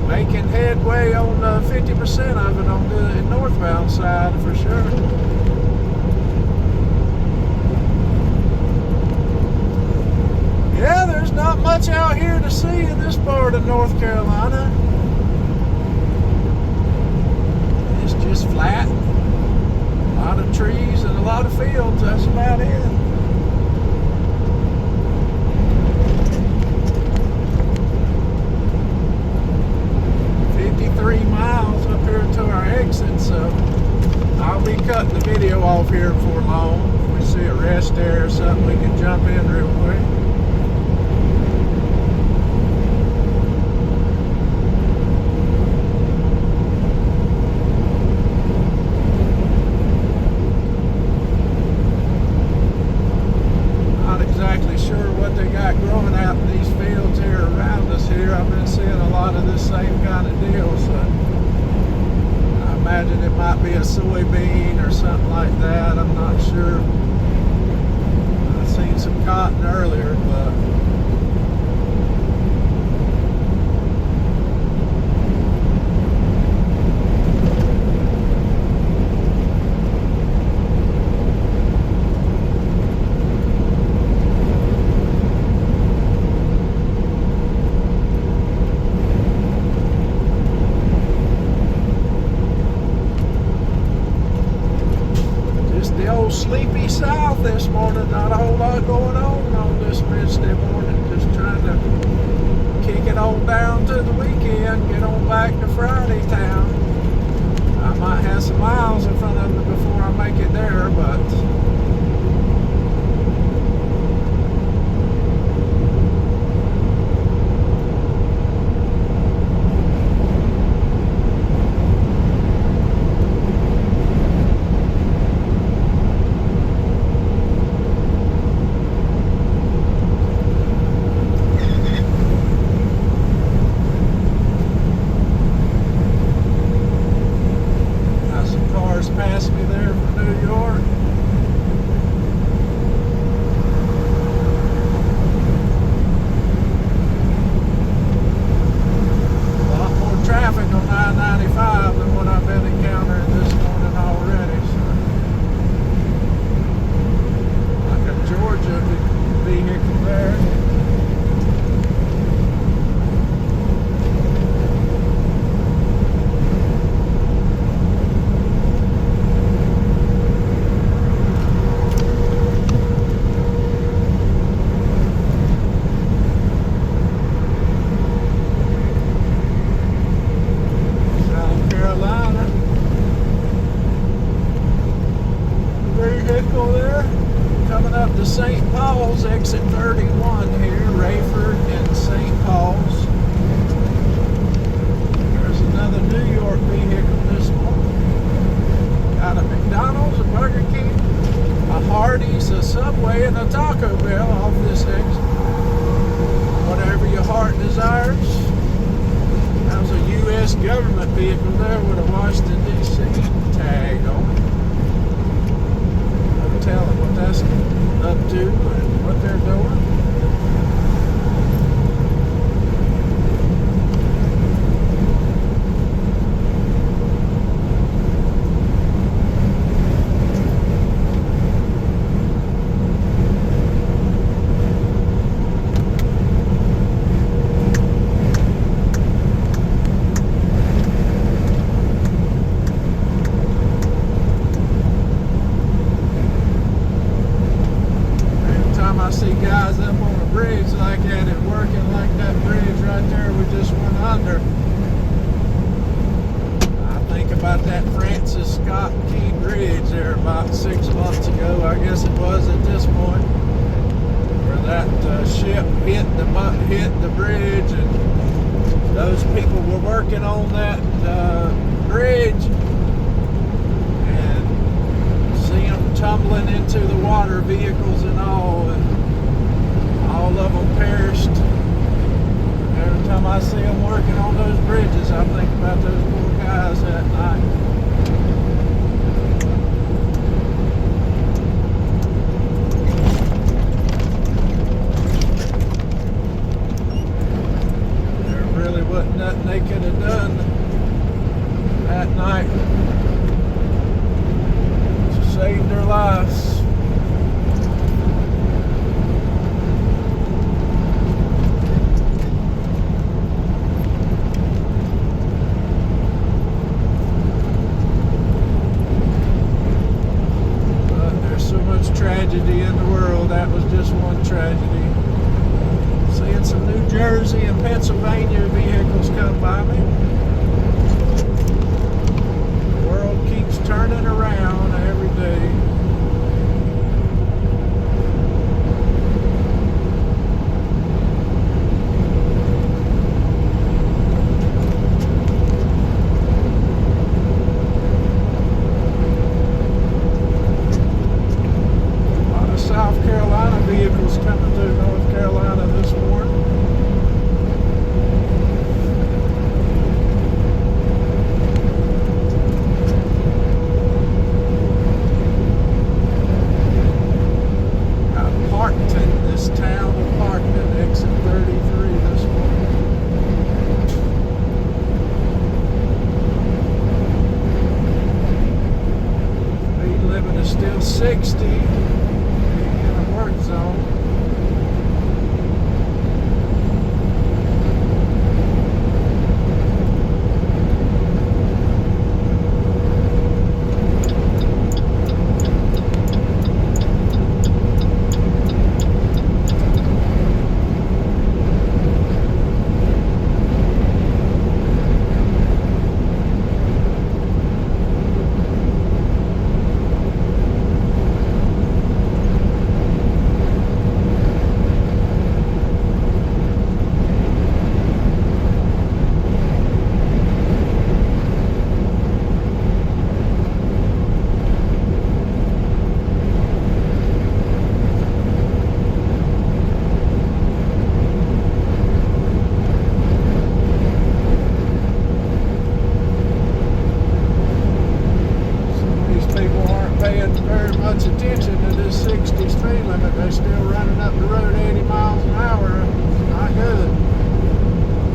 making headway on 50% of it on the northbound side for sure. Yeah, there's not much out here to see in this part of North Carolina. It's just flat. A lot of trees and a lot of fields. That's about it. Miles up here to our exit, so I'll be cutting the video off here before long. If we see a rest area or something, we can jump in real quick. Not exactly sure what they got growing out in these fields here around us here. I've been seeing a lot of this same kind of deal, so I imagine it might be a soybean or something like that. I'm not sure. I've seen some cotton earlier, but sleepy south this morning. Not a whole lot going on this Wednesday morning. Just trying to kick it on down to the weekend, get on back to Friday town. I might have some miles in front of me before I make it there, but passed me there from New York. A lot more traffic on I-95 than what I've been encountering this morning already. So, like a Georgia vehicle there. St. Paul's, exit 31 here, Rayford and St. Paul's. There's another New York vehicle this morning. Got a McDonald's, a Burger King, a Hardee's, a Subway, and a Taco Bell off this exit. Whatever your heart desires. That was a U.S. government vehicle there with a Washington, D.C. tag on it. No telling what that's up to and what they're doing. I see guys up on a bridge like that and working like that bridge right there we just went under. I think about that Francis Scott Key Bridge there about 6 months ago, I guess it was at this point, where that ship hit the bridge and those people were working on that bridge and see them tumbling into the water, vehicles and all of them perished. Every time I see them working on those bridges, I think about those poor guys that night. tragedy in the world. That was just one tragedy. Seeing some New Jersey and Pennsylvania vehicles come by me. The world keeps turning around every day. South Carolina vehicles coming through North Carolina this morning. Parkton, this town of Parkton, exit 33 this morning. Speed limit is still 60. Work zone. Very much attention to this 60 speed limit. They're still running up the road 80 miles an hour. Not good.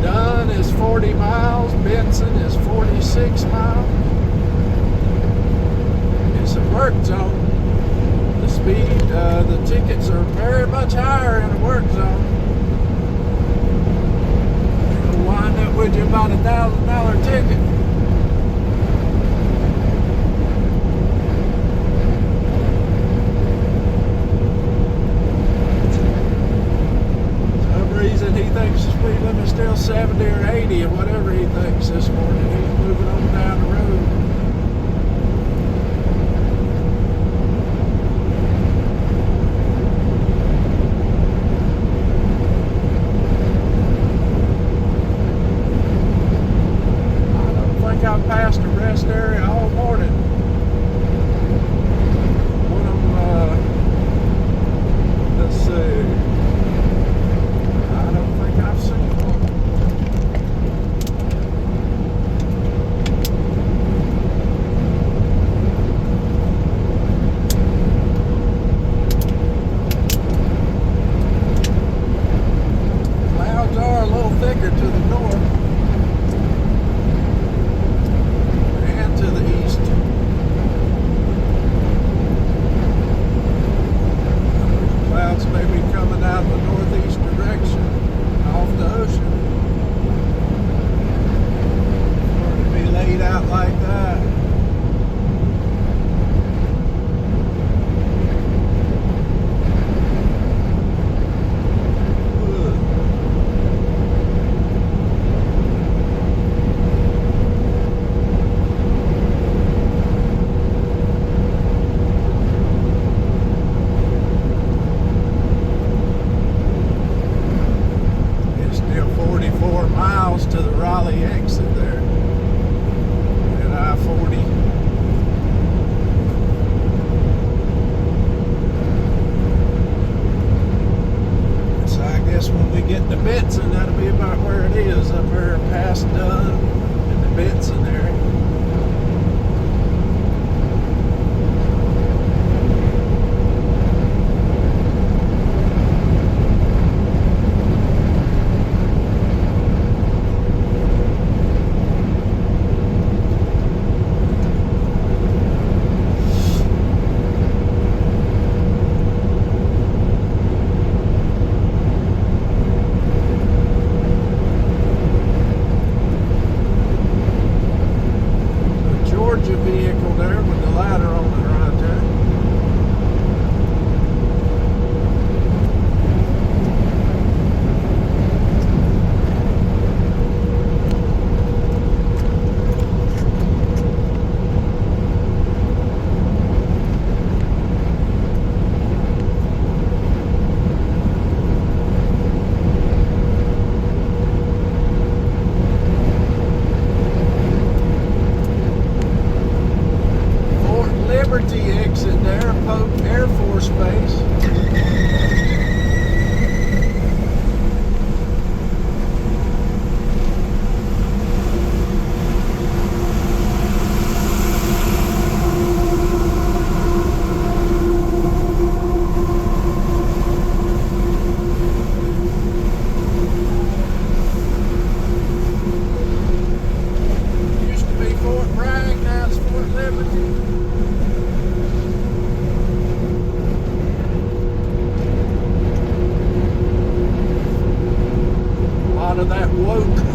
Dunn is 40 miles. Benson is 46 miles. It's a work zone. The speed, the tickets are very much higher in a work zone. It'll wind up with you about $1,000 ticket. Reason he thinks the speed limit is still 70 or 80 or whatever he thinks this morning. He's moving on down the road.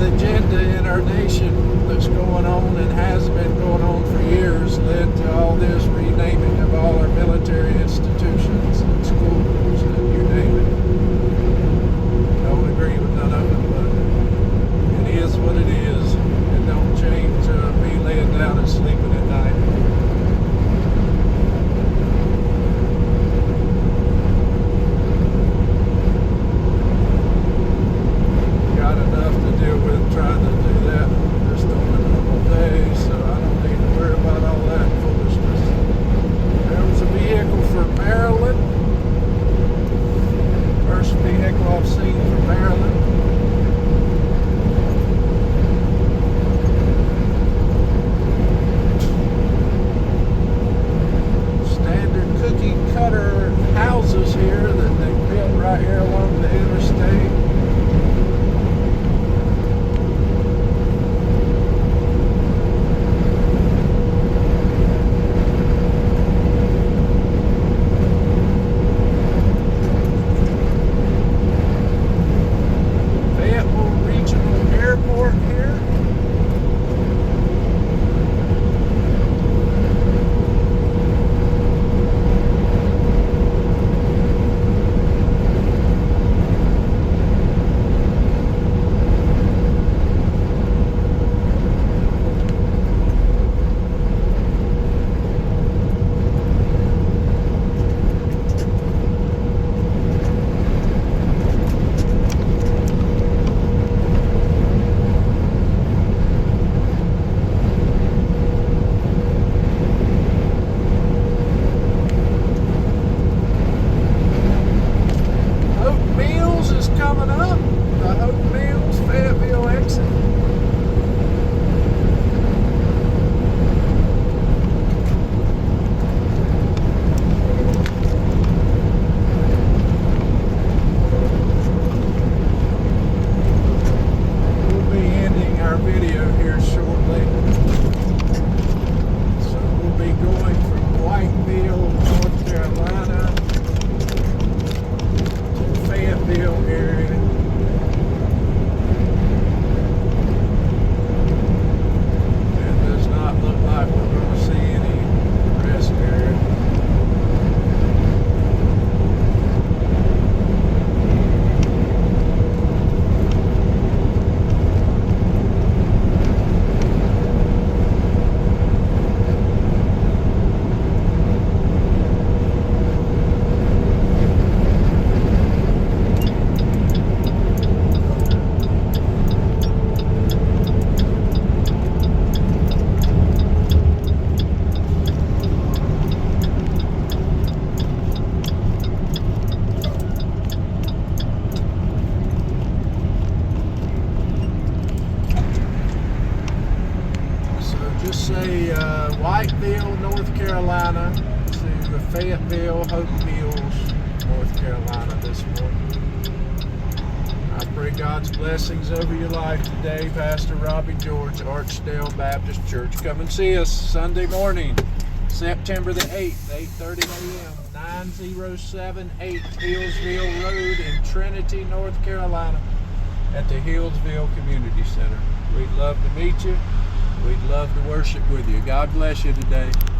agenda in our nation that's going on and has been going on for years led to all this renaming of all our military institutions and schools and you name it. Don't agree with none of it, but it is what it is. It don't change me laying down and sleeping at night. Got enough to deal with trying to do that just on a normal day, so I don't need to worry about all that foolishness. There was a vehicle from Maryland. First vehicle I've seen from Maryland. Standard cookie cutter houses here that they built right here along the interstate. Airport here. Coming up, the Hope Mills Fayetteville exit. We'll be ending our video here shortly. So we'll be going from Whiteville, North Carolina to Fayetteville area. It does not look like we're going to see any rest area. Just say Whiteville, North Carolina to Fayetteville, Hope Mills, North Carolina this morning. I pray God's blessings over your life today. Pastor Robbie George, Archdale Baptist Church. Come and see us Sunday morning, September the 8th, 8:30 a.m., 9078 Hillsville Road in Trinity, North Carolina at the Hillsville Community Center. We'd love to meet you. We'd love to worship with you. God bless you today.